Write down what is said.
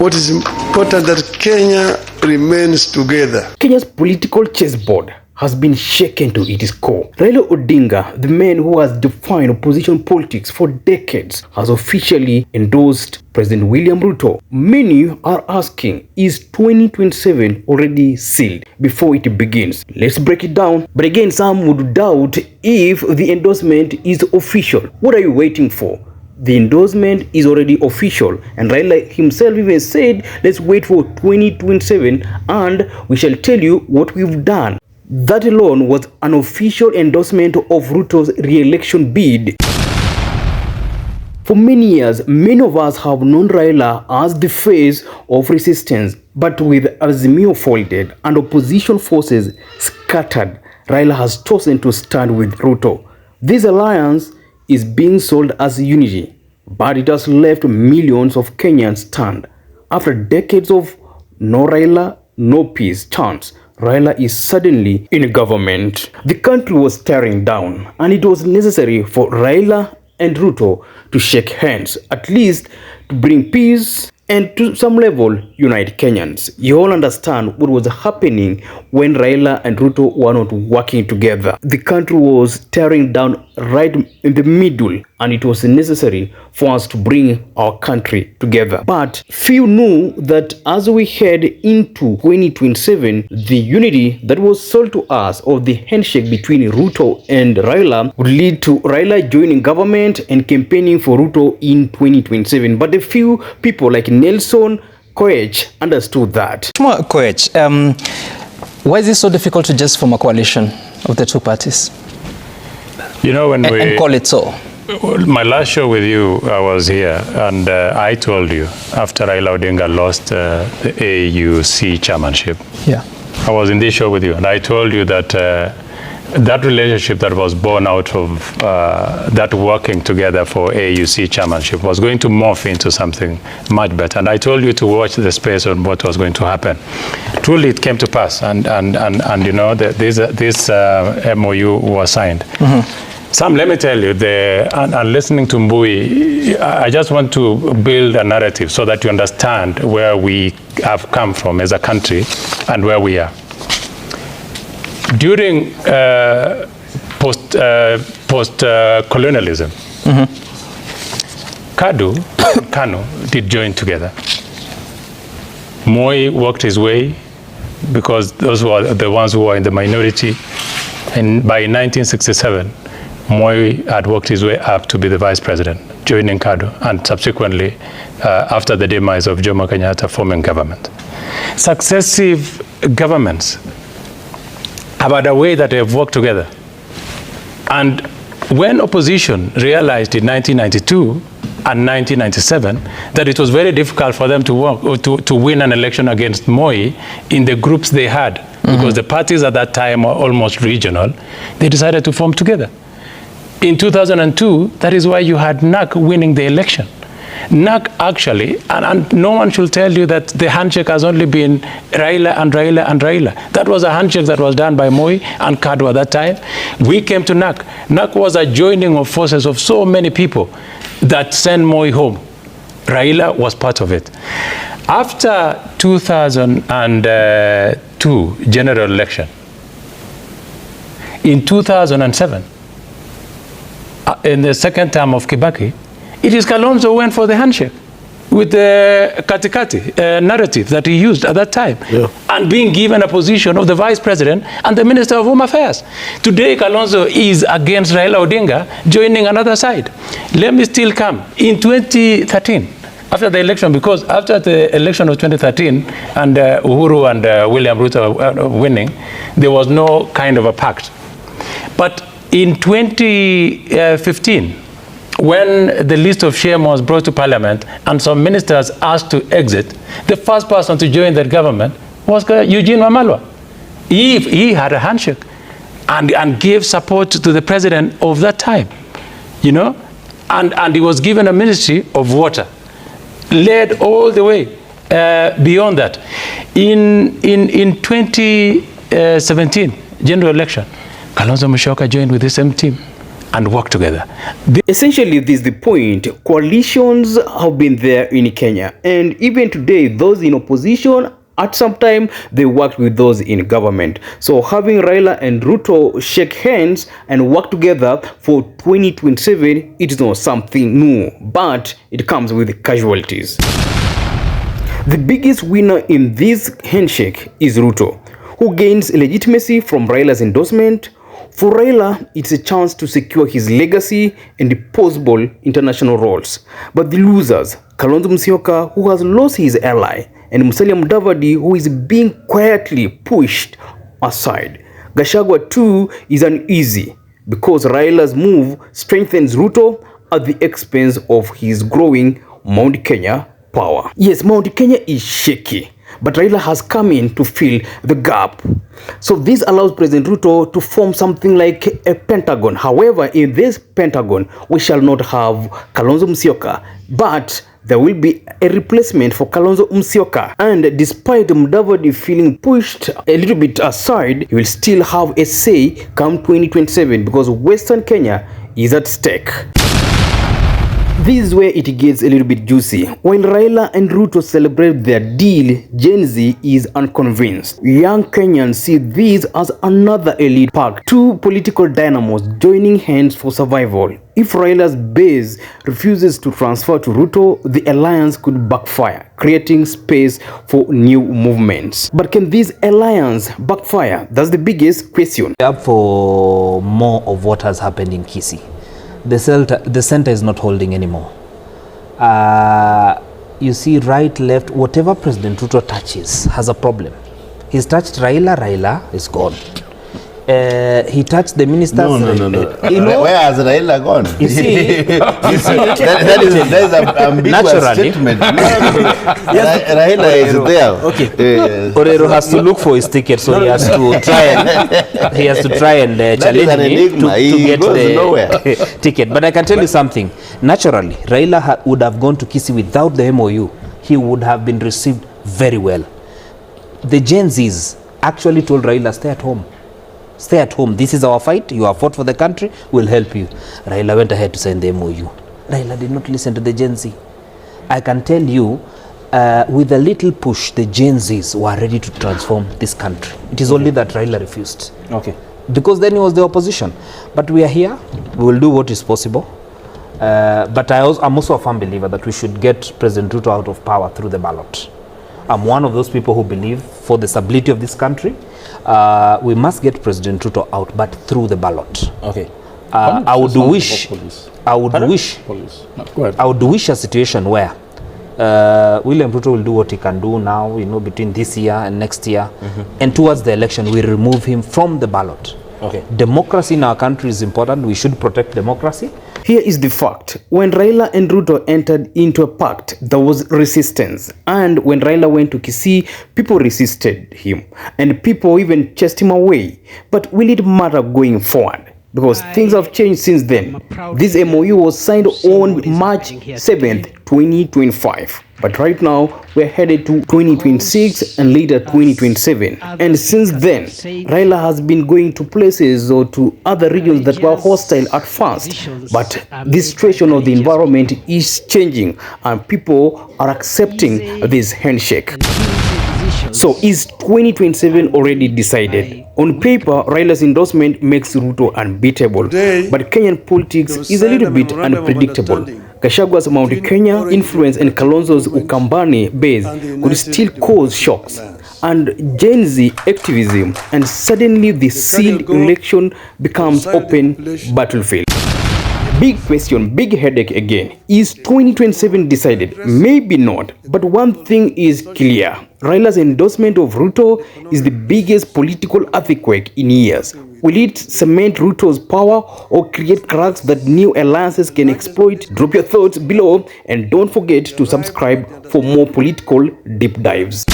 What is important that Kenya remains together. Kenya's political chessboard has been shaken to its core. Raila Odinga, the man who has defined opposition politics for decades, has officially endorsed President William Ruto. Many are asking, is 2027 already sealed before it begins? Let's break it down. But again, some would doubt if the endorsement is official. What are you waiting for? The endorsement is already official, and Raila himself even said, let's wait for 2027 and we shall tell you what we've done. That alone was an official endorsement of Ruto's re-election bid. For many years, many of us have known Raila as the face of resistance, but with Azimio folded and opposition forces scattered, Raila has chosen to stand with Ruto. This alliance is being sold as unity, but it has left millions of Kenyans stunned. After decades of no Raila, no peace chants, Raila is suddenly in government. The country was tearing down, and it was necessary for Raila and Ruto to shake hands, at least to bring peace and to some level unite Kenyans. You all understand what was happening when Raila and Ruto were not working together. The country was tearing down right in the middle, and it was necessary for us to bring our country together. But few knew that as we head into 2027, the unity that was sold to us of the handshake between Ruto and Raila would lead to Raila joining government and campaigning for Ruto in 2027. But a few people like Nelson Koech understood that. Koech, why is it so difficult to just form a coalition of the two parties? You know, when and call it so. My last show with you, I was here, and I told you after Raila Odinga lost the AUC chairmanship. Yeah. I was in this show with you, and I told you that that relationship that was born out of that working together for AUC chairmanship was going to morph into something much better. And I told you to watch the space on what was going to happen. Truly, it came to pass, and you know, this MOU was signed. Mm-hmm. Sam, let me tell you, and listening to Mbui, I just want to build a narrative so that you understand where we have come from as a country and where we are. During post-colonialism, KANU did join together. Moi worked his way because those were the ones who were in the minority. And by 1967, Moi had worked his way up to be the vice president, joining KANU, and subsequently, after the demise of Jomo Kenyatta, forming government. Successive governments have had a way that they have worked together. And when opposition realized in 1992 and 1997 that it was very difficult for them to work to win an election against Moi in the groups they had, because the parties at that time were almost regional, they decided to form together. In 2002, that is why you had NAC winning the election. NAC actually, and no one should tell you that the handshake has only been Raila and Raila and Raila. That was a handshake that was done by Moi and KANU at that time. We came to NAC. NAC was a joining of forces of so many people that sent Moi home. Raila was part of it. After 2002 general election, in 2007, in the second term of Kibaki, it is Kalonzo who went for the handshake with the katikati narrative that he used at that time, and being given a position of the vice president and the minister of home affairs. Today, Kalonzo is against Raila Odinga, joining another side. Let me still come. In 2013, after the election, because after the election of 2013 and Uhuru and William Ruto winning, there was no kind of a pact. But in 2015, when the list of shame was brought to Parliament and some ministers asked to exit, the first person to join that government was Eugene Wamalwa. He had a handshake and gave support to the president of that time, you know, and he was given a ministry of water, led all the way beyond that. In 2017 general election, Kalonzo Musyoka joined with the same team. and work together. Essentially, this is the point. Coalitions have been there in Kenya, and even today, those in opposition, at some time, they worked with those in government. So having Raila and Ruto shake hands and work together for 2027, it is not something new, but it comes with casualties. The biggest winner in this handshake is Ruto, who gains legitimacy from Raila's endorsement. For Raila, it's a chance to secure his legacy and possible international roles. But the losers, Kalonzo Musyoka, who has lost his ally, and Musalia Mudavadi, who is being quietly pushed aside. Gachagua too is uneasy because Raila's move strengthens Ruto at the expense of his growing Mount Kenya power. Yes, Mount Kenya is shaky, but Raila has come in to fill the gap. So this allows President Ruto to form something like a pentagon. However, in this pentagon, we shall not have Kalonzo Musyoka, but there will be a replacement for Kalonzo Musyoka. And despite Mudavadi feeling pushed a little bit aside, he will still have a say come 2027 because Western Kenya is at stake. This is where it gets a little bit juicy. While Raila and Ruto celebrate their deal, Gen Z is unconvinced. Young Kenyans see this as another elite pact, two political dynamos joining hands for survival. If Raila's base refuses to transfer to Ruto, the alliance could backfire, creating space for new movements. But can this alliance backfire? That's the biggest question. Up for more of what has happened in Kisii. The center is not holding anymore. You see, right, left, whatever President Ruto touches has a problem. He's touched Raila, Raila is gone. He touched the ministers. No. You know, where has Raila gone? You see, that is an ambiguous statement. Raila is there. Okay. Orero has to look for his ticket, so he has to try and challenge me to get the ticket. But I can tell you something. Naturally, Raila would have gone to Kisii without the MOU. He would have been received very well. The Gen Zs actually told Raila, stay at home. Stay at home. This is our fight. You have fought for the country. We'll help you. Raila went ahead to sign the MOU. Raila did not listen to the Gen Z. I can tell you, with a little push, the Gen Zs were ready to transform this country. It is only that Raila refused. Okay. Because then he was the opposition. But we are here. We will do what is possible. But I'm also a firm believer that we should get President Ruto out of power through the ballot. I'm one of those people who believe for the stability of this country, we must get President Ruto out, but through the ballot. Okay. I would wish a situation where William Ruto will do what he can do now, between this year and next year, and towards the election, we remove him from the ballot. Okay. Democracy in our country is important. We should protect democracy. Here is the fact. When Raila and Ruto entered into a pact, there was resistance. And when Raila went to Kisii, people resisted him. And people even chased him away. But will it matter going forward? Because things have changed since then. This MOU was signed on March 7th, 2025. But right now, we're headed to 2026 and later 2027. And since then, Raila has been going to places or to other regions that were hostile at first. But this situation of the environment is changing and people are accepting this handshake. So is 2027 already decided? On paper, Raila's endorsement makes Ruto unbeatable. But Kenyan politics is a little bit unpredictable. Gachagua's Mount Kenya influence and Kalonzo's Ukambani base could still cause shocks and Gen Z activism, and suddenly the sealed election becomes open battlefield. Big question, big headache again. Is 2027 decided? Maybe not. But one thing is clear. Raila's endorsement of Ruto is the biggest political earthquake in years. Will it cement Ruto's power or create cracks that new alliances can exploit? Drop your thoughts below and don't forget to subscribe for more political deep dives.